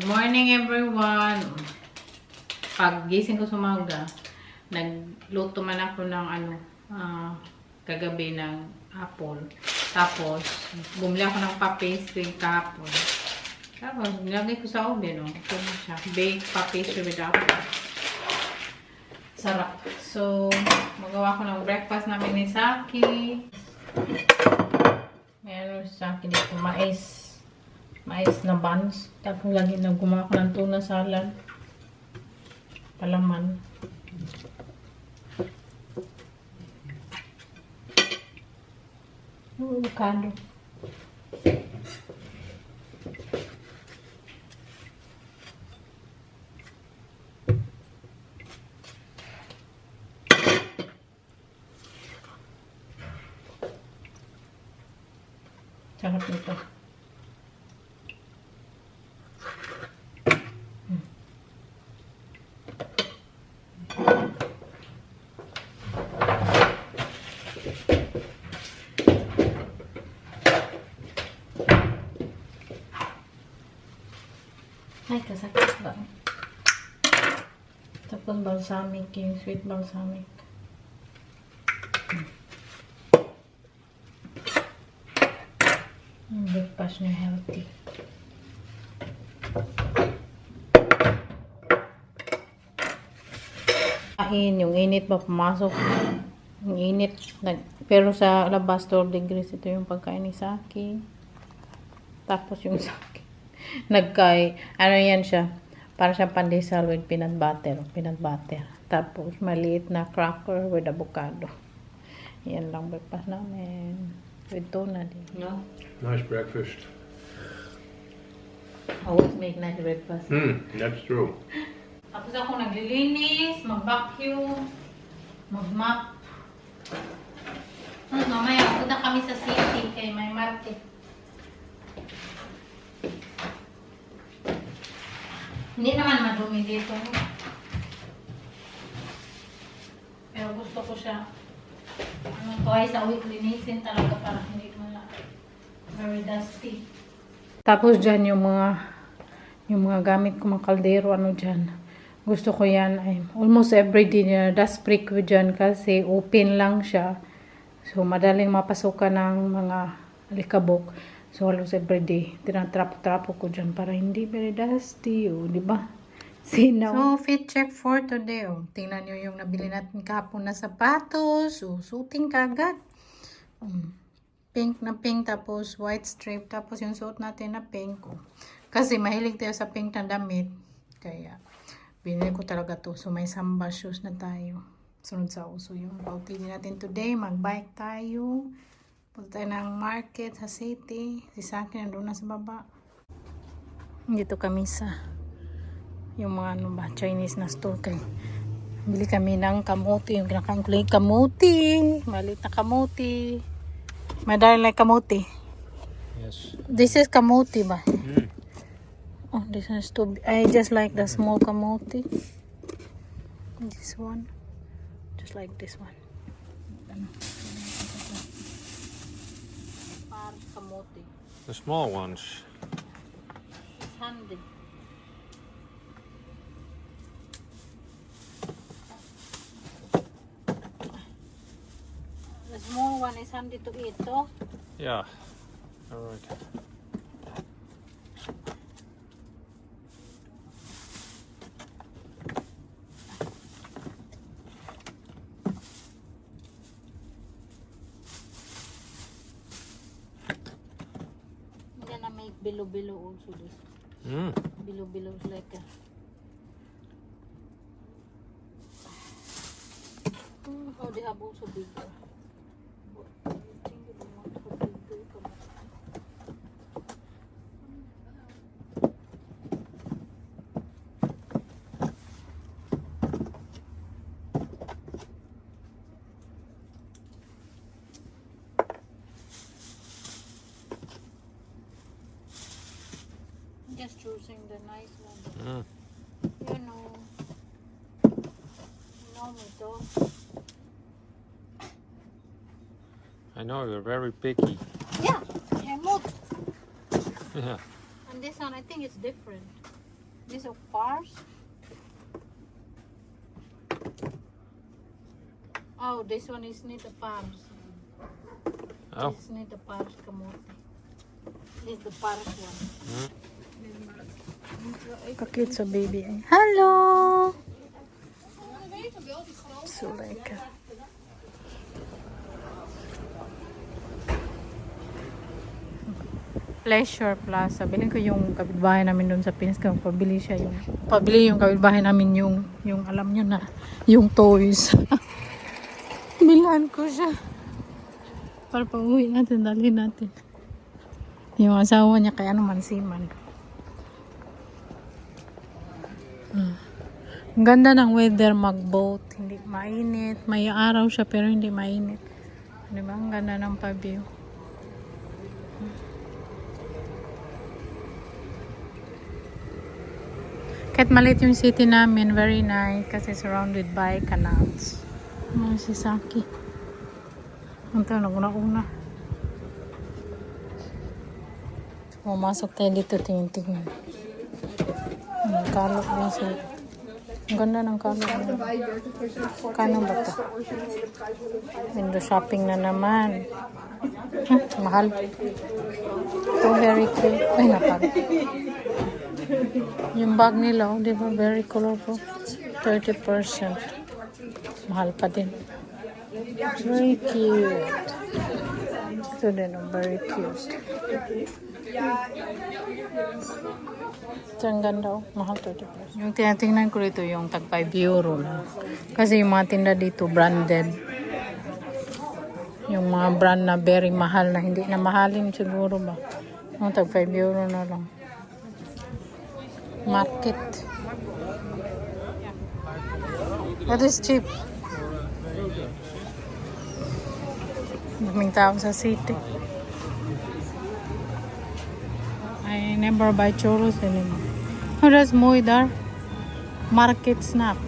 Morning everyone! Pag gising ko sa umaga, nagluto man ako ng kagabi ng apple. Tapos, bumili ako ng pa-pastry kahapon. Tapos, nilagay ko sa oven, ito na siya. Baked pa-pastry with apple. Sarap. So, magawa ko ng breakfast namin ni Saki. Meron si Saki dito, mais na buns. Tapos lagi na gumawa ko ng tuna salad. Palaman. Avocado. Sarap nito. Ay, kasakit ba? Tapos balsamic, yung sweet balsamic. Breakfast na healthy. Kain, yung init ba pumasok? Yung init. Pero sa labas 12 degrees, ito yung pagkain ni Saki. Tapos yung Saki. Ano yan siya? Para siyang pandesal with peanut butter. Tapos, maliit na cracker with avocado. Yan lang breakfast namin. With tuna din. No? Nice breakfast. Always make nice breakfast. That's true. Tapos ako naglilinis, mag-vacuum, mag-mop. Mamaya, punta kami sa city kay may market. Hindi naman madumi dito. Pero gusto ko siya twice a week linisin talaga para hindi mala very dusty. Tapos dyan yung mga gamit ko, mga kaldero, dyan. Gusto ko yan. Almost everyday na dust free ko dyan kasi open lang siya. So madaling mapasukan ng mga alikabok. So, halos everyday, tinatrapo-trapo ko dyan para hindi very dusty, di ba? Sinaw. So, fit check for today, Tingnan nyo yung nabili natin kahapon na sapatos. Suotin ka agad. Pink na pink, tapos white strip, tapos yung suot natin na pink, Kasi mahilig tayo sa pink na damit. Kaya, binili ko talaga to. So, may samba shoes na tayo. Sunod sa uso yung pautilin natin today. Mag-bike tayo. Punta tayo ng market sa city. Si Saki nandun na sa baba. Dito kami sa yung mga Chinese na store kay bili kami ng kamuti. Yung kinakain ko lang kamuti. Maliit na kamuti. Madali like kamuti. Yes. This is kamuti ba? Oh, this is too big. I just like the small kamuti. This one. Just like this one. Kamote. The small ones. It's handy. The small one is handy to eat, though. Yeah. All right. Make below also this. Below is like oh, they have also bigger. But I think you don't want for bigger. Just choosing the nice one. You know me though. I know you're very picky. Yeah, remote. Yeah. And this one, I think it's different. this of pars? Oh, this one is not a pars. Oh. This is not a pars kamote. This is the pars one. Hmm. Kakit sa baby. Hello! Suleka. Pleasure Plaza. Bilhin ko yung kapitbahay namin doon sa Pinas. Kung pabili yung kapitbahay namin yung alam nyo na, yung toys. Bilhan ko siya. Para pauwi natin, dalhin natin. Yung asawa niya kaya naman siman. Ang ganda ng weather mag-boat. Hindi mainit. May araw siya pero hindi mainit. Diba? Ang ganda ng pa-view. Kahit maliit yung city namin, very nice kasi surrounded by canals. Mga sisaki. Ang tanong una. Pumasok tayo dito, tingin-tingin. Ang kalok din siya. Ang ganda ng kalok. Kano ba ito? Window shopping na naman. Mahal. Ito very cute. Ay, napag. Yung bag nila, oh, di ba? Very colorful. 30%. Mahal pa din. Very cute. Ito din, oh, very cute. Ito ang ganda, oh. Mahal 30%. Yung tinatingnan ko dito, yung tag 5 euro. No? Kasi yung mga tinda dito, branded. Yung mga brand na very mahal na hindi na mahalin siguro ba. Yung tag 5 euro na lang. Market. What is cheap? Daming tao sa city. I never buy churros anymore. Oh, that's Moidar. Market snack.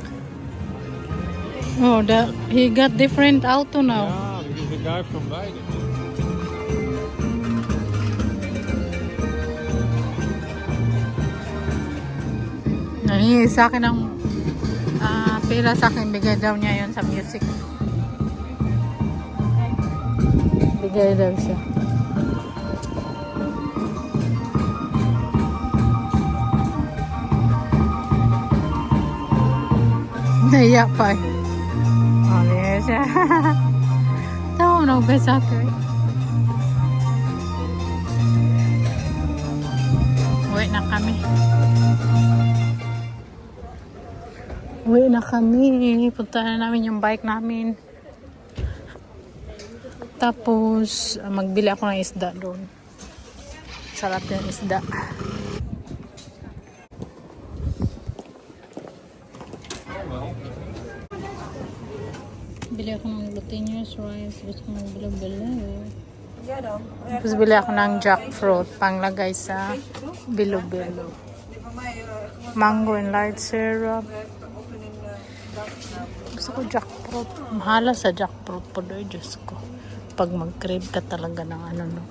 Oh, he got different auto now. Yeah, because the guy from Biden. Nahingi sa akin ng pera sa akin. Bigay daw niya yun sa music. Bigay daw siya. Naiyak pa eh. Oh, bigay siya. Tawa na ba sa akin? Uwi na kami. Uwi na kami. Punta na namin yung bike namin. Tapos, magbili ako ng isda doon. Sarap yung isda. Bili ako ng glutinous rice. Gusto ko ng bilo-bilo. Tapos bili ako ng jackfruit. Panglagay sa bilo-bilo. Mango and light syrup. Gusto ko jackfruit. Mahala sa jackfruit po doon. Diyos ko. Pag mag-crave ka talaga ng ano no.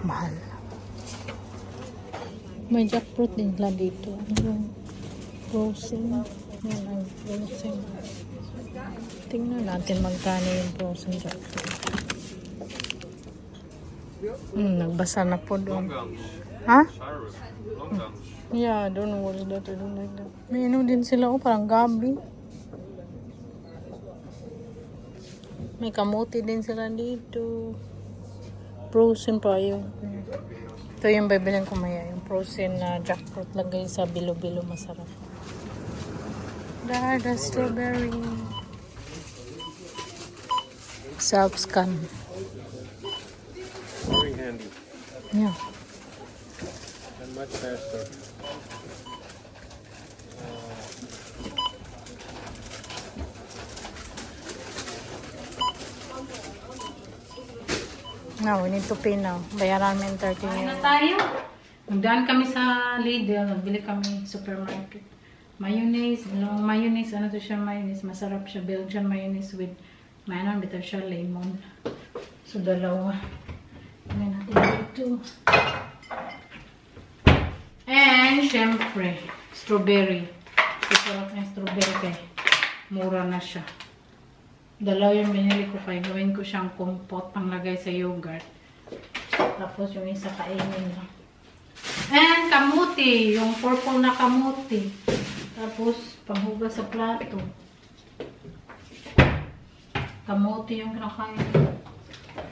Mahal. May jackfruit din lang dito. Yung frozen. Yan ang frozen. Tingnan natin magkano yung frozen jackfruit. Nagbasa na po doon. Ha? Yeah, I don't know what is that. I don't like that. May ano din sila, oh, parang gabi. May kamote din sila dito. Frozen pa yun. Ito yung bibilin ko maya. Yung frozen na jackfruit lagay sa bilo-bilo, masarap. There, the strawberry. Self-scan. Very handy. Yeah. And much faster. Now, we need to pay now. Bayaran namin 30 euro. Na tayo. Magdaan kami sa Lidl. Nagbili kami supermarket. Mayonnaise. Dalawang mayonnaise. Ano to siya mayonnaise? Masarap siya. Belgian mayonnaise with mayroon bitaw siya lemon. So, dalawa. Ayan natin dito. And, syempre, strawberry. Isarap na strawberry kay mura na siya. Dalaw yung binili ko kay gawin ko siyang kompot panglagay sa yogurt. Tapos yung isa kainin lang. And, kamuti. Yung purple na kamuti. Tapos, panghugas sa plato. Kamuti yung kinakain.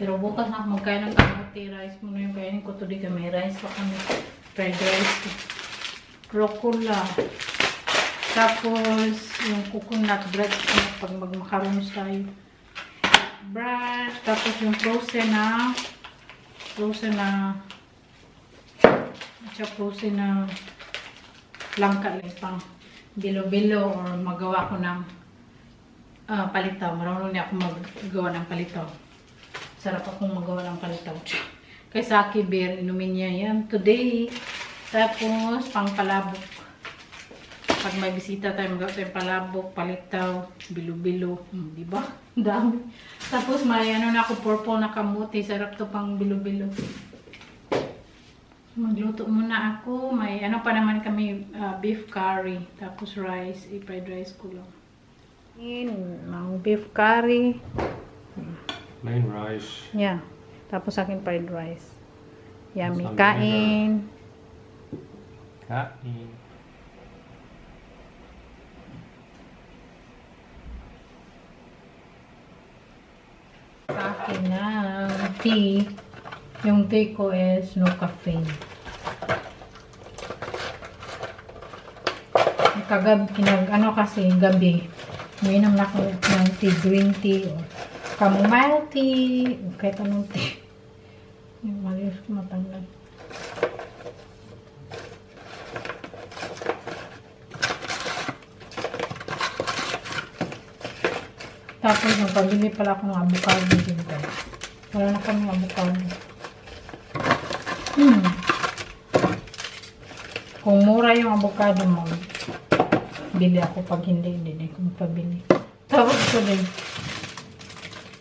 Pero bukas na magkain ng kamuti rice muna yung kainin ko. Today kami rice pa kami. Fried rice. Rucola. Tapos yung coconut bread pag magmacarons tayo. Bread. Tapos yung frozen na langka lang pang bilo-bilo or magawa ko ng palitaw. Marunong na ako maggawa ng palitaw. Sarap akong magawa ng palitaw. Kay Saki Bear, inumin niya yan today. Tapos, pang palabok. Pag may bisita tayo, magawa tayo palabok, palitaw, bilo-bilo. Diba? Dami. Tapos, may ano na ako, purple na kamuti. Sarap to pang bilo-bilo. Magluto muna ako. May ano pa naman kami, beef curry. Tapos rice. I-fried rice ko lang. Ang beef curry. Plain rice. Yeah. Tapos akin fried rice. Yummy. Some Kain. Kain. Sa akin na tea. Yung tea ko is no caffeine. Ano kasi gabi. Uminom na ako ng tea, green tea or chamomile tea, o kahit anong tea. Yung malis ko matanggal. Tapos, pabili pala ako ng avocado din tayo. Wala na kami ng avocado. Kung mura yung avocado mo, bili ako. Pag hindi ko pabili. Tapos ito din.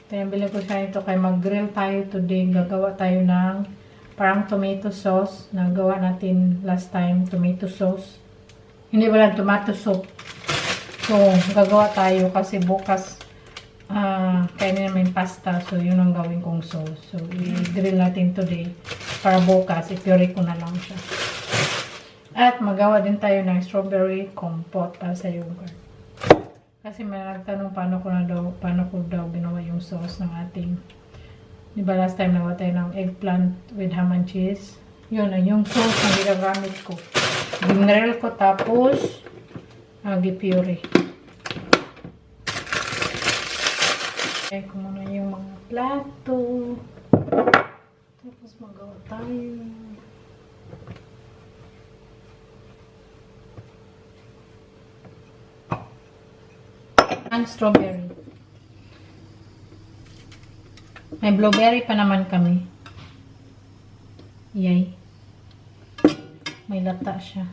Kaya bili ko siya ito. Kaya mag-grill tayo today. Gagawa tayo ng parang tomato sauce. Nagawa natin last time, tomato sauce. Hindi ba lang tomato soup. So, gagawa tayo kasi bukas kainin namin pasta. So, yun ang gawin kong sauce. So, i-grill natin today. Para bukas, i-puree ko na lang siya. At magawa din tayo ng strawberry compote para sa yogurt. Kasi may nagtanong paano ko daw ginawa yung sauce ng ating, di ba last time nagawa tayo ng eggplant with ham and cheese. Yun na yung sauce na ginagamit ko. Ginrel ko tapos gi-puree. Okay, ko muna yung mga plato. Tapos magawa tayo. Ang strawberry. May blueberry pa naman kami. Yay. May lata siya.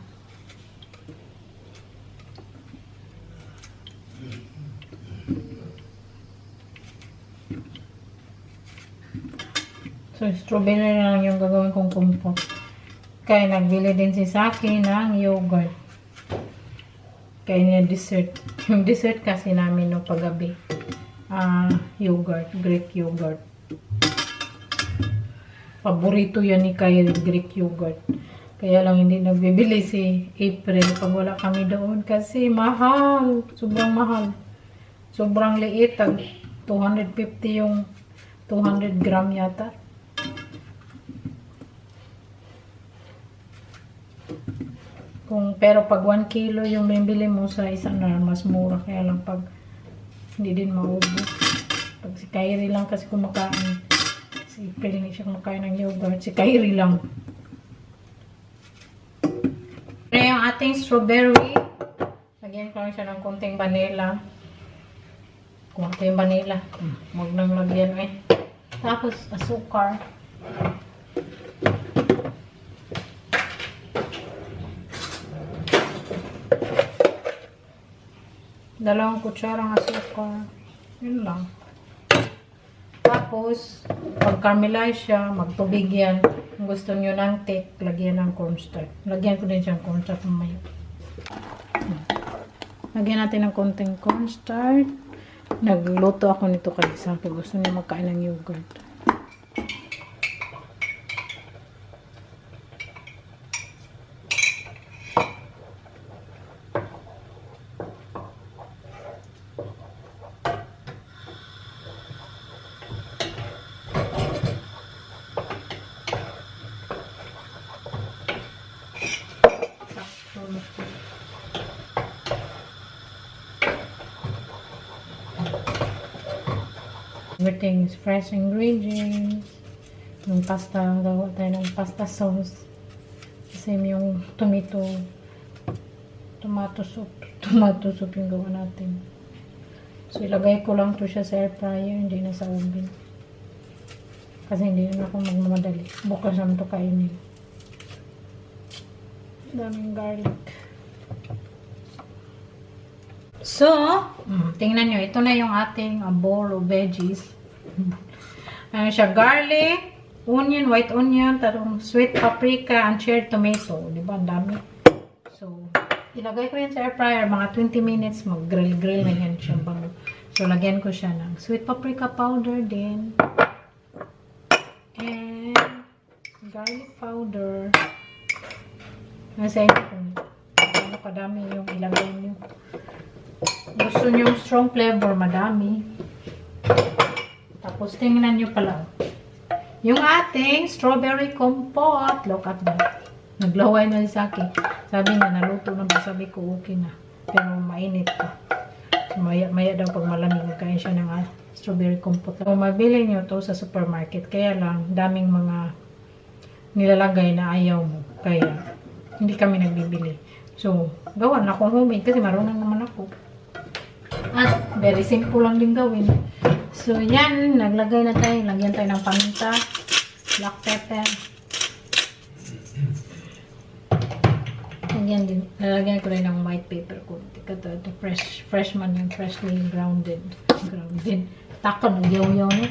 So, strawberry na lang yung gagawin kong compote. Kaya nagbili din si Saki ng yogurt. Kaya niya dessert. Yung dessert kasi namin no paggabi. Yogurt. Greek yogurt. Paborito yan ni Kyrie, Greek yogurt. Kaya lang hindi nagbibili si April pag wala kami doon. Kasi mahal. Sobrang mahal. Sobrang liit. 250 yung 200 gram yata. Pero pag 1 kilo yung bibili mo sa isang na mas mura. Kaya lang pag hindi din maubos. Pag si Kyrie lang kasi kumakain. Si April hindi siya kumakain ng yogurt. Si Kyrie lang. Ito yung ating strawberry. Lagyan ko lang siya ng konting vanilla. Kung ito yung vanilla. Huwag nang lagyan eh. Tapos asukar. Dalawang kutsarang asukar. Yun lang. Tapos, pag caramelize siya, magtubig yan. Kung gusto nyo ng thick, lagyan ng cornstarch. Lagyan ko din siyang cornstarch mamaya. Lagyan natin ng konting cornstarch. Nagluto ako nito kasi sa akin. Gusto niya magkain ng yogurt. Everything is fresh ingredients. Yung pasta, gawa tayo ng pasta sauce. Same yung tomato soup. Tomato soup yung gawa natin. So, ilagay ko lang to siya sa air fryer, hindi na sa oven. Kasi hindi na ako magmamadali. Bukas naman to kainin. Daming garlic. So, tingnan nyo. Ito na yung ating bowl of veggies. Ano siya? Garlic, onion, white onion, tarong sweet paprika, and cherry tomato. Diba? Ang dami. So, ilagay ko yan sa air fryer. Mga 20 minutes, mag-grill-grill na yan siya. So, lagyan ko siya ng sweet paprika powder din. And garlic powder. Nasa inyo kung ano kadami yung ilagay nyo. Gusto nyo strong flavor, madami. Tapos, tingnan nyo pala. Yung ating strawberry compote. Look at that. Naglaway na sa akin. Sabi niya, naluto na ba? Sabi ko, okay na. Pero mainit pa. So, maya daw pag malamig, magkain siya ng strawberry compote. So, mabili nyo to sa supermarket. Kaya lang, daming mga nilalagay na ayaw mo. Kaya, hindi kami nagbibili. So, gawan akong homemade kasi marunong naman ako. At very simple lang din gawin. So, yan. Naglagay na tayo. Lagyan tayo ng paminta. Black pepper. Lagyan din. Lalagyan ko rin ng white pepper ko. Ito fresh man yung freshly grounded. Tako ng yaw-yaw no?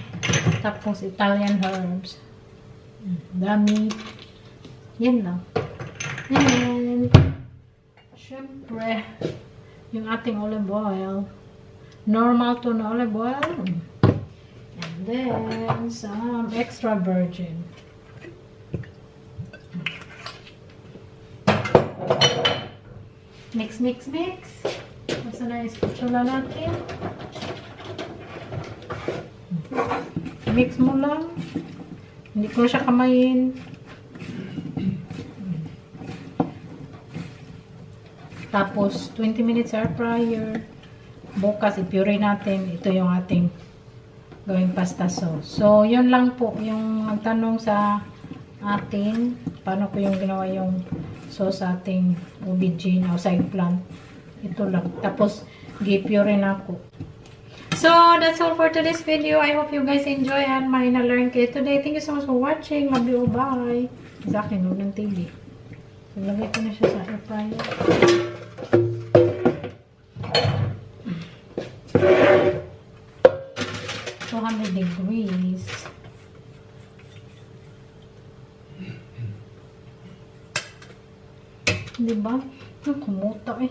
Tapos Italian herbs. Dami. Yan lang. And syempre, yung ating olive oil. Normal to na olive oil. And then, some extra virgin. Mix, mix, mix. Basta na ispatula natin. Mix mo lang. Hindi ko siya kamayin. Tapos, 20 minutes air fryer. Bukas, i-puree natin. Ito yung ating gawing pasta sauce. So, yun lang po. Yung nagtanong sa atin, paano ko yung ginawa yung sauce sa ating aubergine o eggplant. Ito lang. Tapos, i-puree na ako. So, that's all for today's video. I hope you guys enjoy and may na-learn kayo today. Thank you so much for watching. Love you. Bye. Sa akin, huwag ng TV. So, lagay ko na siya sa air fryer. 200 degrees. Diba? Kumuta eh.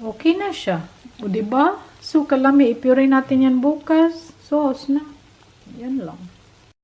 Okay na siya. O diba? So kalami, i-puree natin yan bukas. Sauce na. Yan lang.